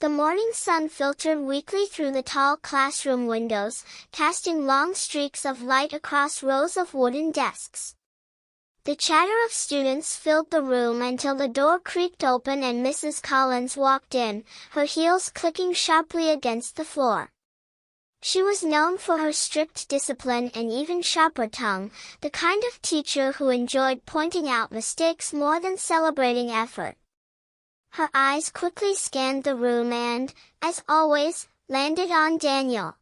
The morning sun filtered weakly through the tall classroom windows, casting long streaks of light across rows of wooden desks. The chatter of students filled the room until the door creaked open and Mrs. Collins walked in, her heels clicking sharply against the floor. She was known for her strict discipline and even sharper tongue, the kind of teacher who enjoyed pointing out mistakes more than celebrating effort. Her eyes quickly scanned the room and, as always, landed on Daniel.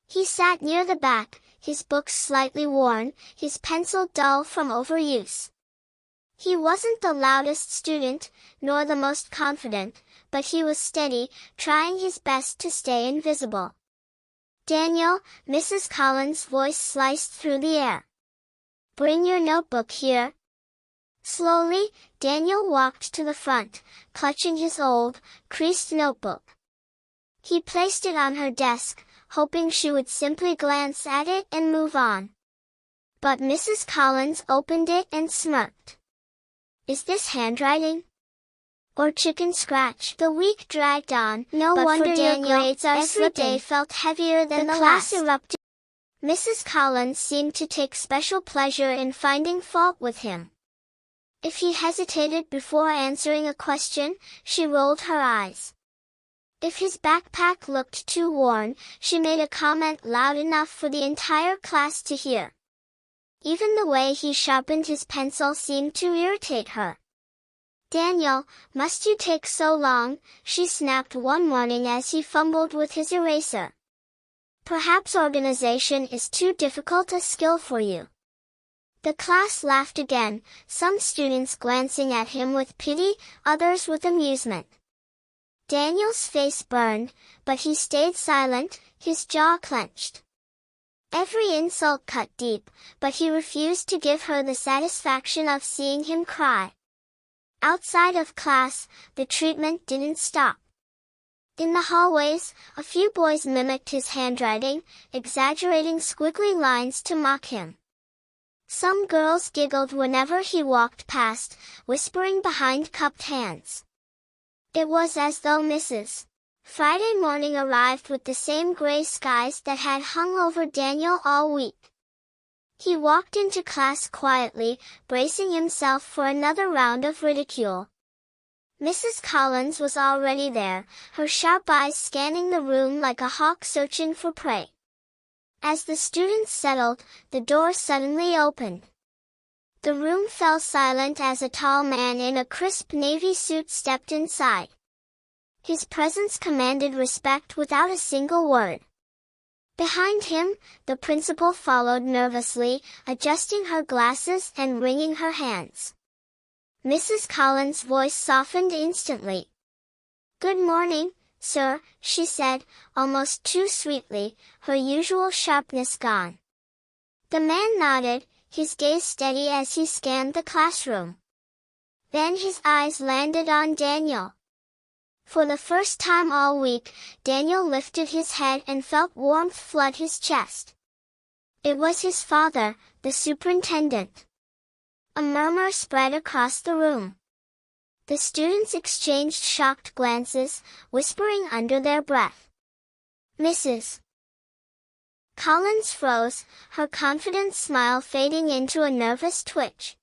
He sat near the back, his books slightly worn, his pencil dull from overuse. He wasn't the loudest student, nor the most confident, but he was steady, trying his best to stay invisible. "Daniel," Mrs. Collins' voice sliced through the air. "Bring your notebook here." Slowly, Daniel walked to the front, clutching his old, creased notebook. He placed it on her desk, hoping she would simply glance at it and move on. But Mrs. Collins opened it and smirked. "Is this handwriting? Or chicken scratch?" The week dragged on, No but wonder for your Daniel, grades are every slipping. day felt heavier than the class last. erupted. Mrs. Collins seemed to take special pleasure in finding fault with him. If he hesitated before answering a question, she rolled her eyes. If his backpack looked too worn, she made a comment loud enough for the entire class to hear. Even the way he sharpened his pencil seemed to irritate her. "Daniel, must you take so long?" she snapped one morning as he fumbled with his eraser. "Perhaps organization is too difficult a skill for you." The class laughed again, some students glancing at him with pity, others with amusement. Daniel's face burned, but he stayed silent, his jaw clenched. Every insult cut deep, but he refused to give her the satisfaction of seeing him cry. Outside of class, the treatment didn't stop. In the hallways, a few boys mimicked his handwriting, exaggerating squiggly lines to mock him. Some girls giggled whenever he walked past, whispering behind cupped hands. It was as though Mrs. Friday morning arrived with the same gray skies that had hung over Daniel all week. He walked into class quietly, bracing himself for another round of ridicule. Mrs. Collins was already there, her sharp eyes scanning the room like a hawk searching for prey. As the students settled, the door suddenly opened. The room fell silent as a tall man in a crisp navy suit stepped inside. His presence commanded respect without a single word. Behind him, the principal followed nervously, adjusting her glasses and wringing her hands. Mrs. Collins' voice softened instantly. "Good morning, sir," she said, almost too sweetly, her usual sharpness gone. The man nodded, his gaze steady as he scanned the classroom. Then his eyes landed on Daniel. For the first time all week, Daniel lifted his head and felt warmth flood his chest. It was his father, the superintendent. A murmur spread across the room. The students exchanged shocked glances, whispering under their breath. Mrs. Collins froze, her confident smile fading into a nervous twitch.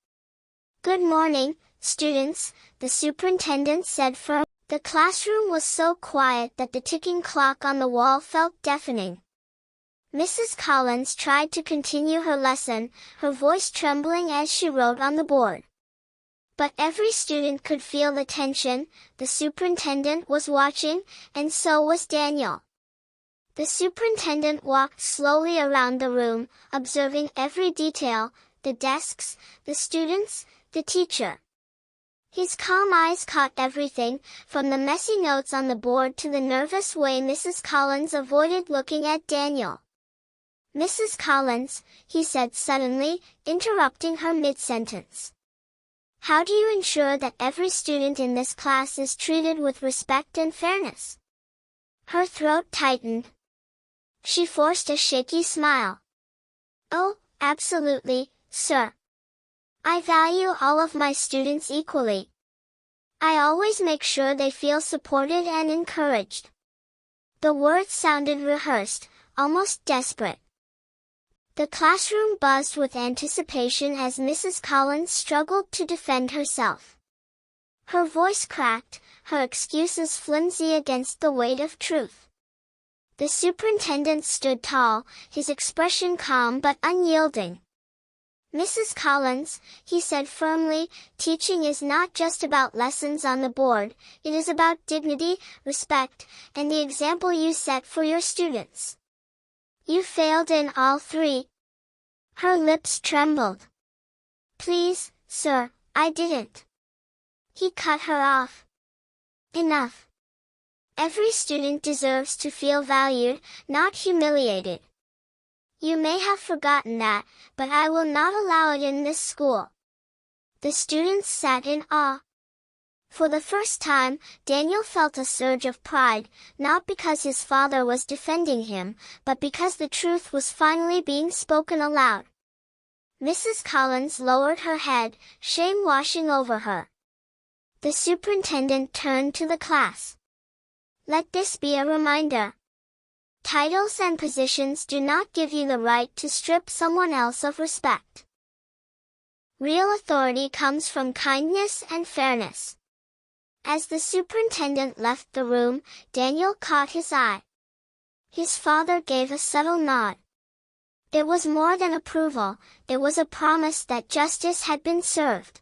"Good morning, students," the superintendent said firmly. The classroom was so quiet that the ticking clock on the wall felt deafening. Mrs. Collins tried to continue her lesson, her voice trembling as she wrote on the board. But every student could feel the tension, the superintendent was watching, and so was Daniel. The superintendent walked slowly around the room, observing every detail, the desks, the students, the teacher. His calm eyes caught everything, from the messy notes on the board to the nervous way Mrs. Collins avoided looking at Daniel. "Mrs. Collins," he said suddenly, interrupting her mid-sentence. "How do you ensure that every student in this class is treated with respect and fairness?" Her throat tightened. She forced a shaky smile. "Oh, absolutely, sir. I value all of my students equally. I always make sure they feel supported and encouraged." The words sounded rehearsed, almost desperate. The classroom buzzed with anticipation as Mrs. Collins struggled to defend herself. Her voice cracked, her excuses flimsy against the weight of truth. The superintendent stood tall, his expression calm but unyielding. "Mrs. Collins," he said firmly, "teaching is not just about lessons on the board, it is about dignity, respect, and the example you set for your students. You failed in all three." Her lips trembled. "Please, sir, I didn't." He cut her off. "Enough. Every student deserves to feel valued, not humiliated. You may have forgotten that, but I will not allow it in this school." The students sat in awe. For the first time, Daniel felt a surge of pride, not because his father was defending him, but because the truth was finally being spoken aloud. Mrs. Collins lowered her head, shame washing over her. The superintendent turned to the class. "Let this be a reminder. Titles and positions do not give you the right to strip someone else of respect. Real authority comes from kindness and fairness." As the superintendent left the room, Daniel caught his eye. His father gave a subtle nod. It was more than approval, it was a promise that justice had been served.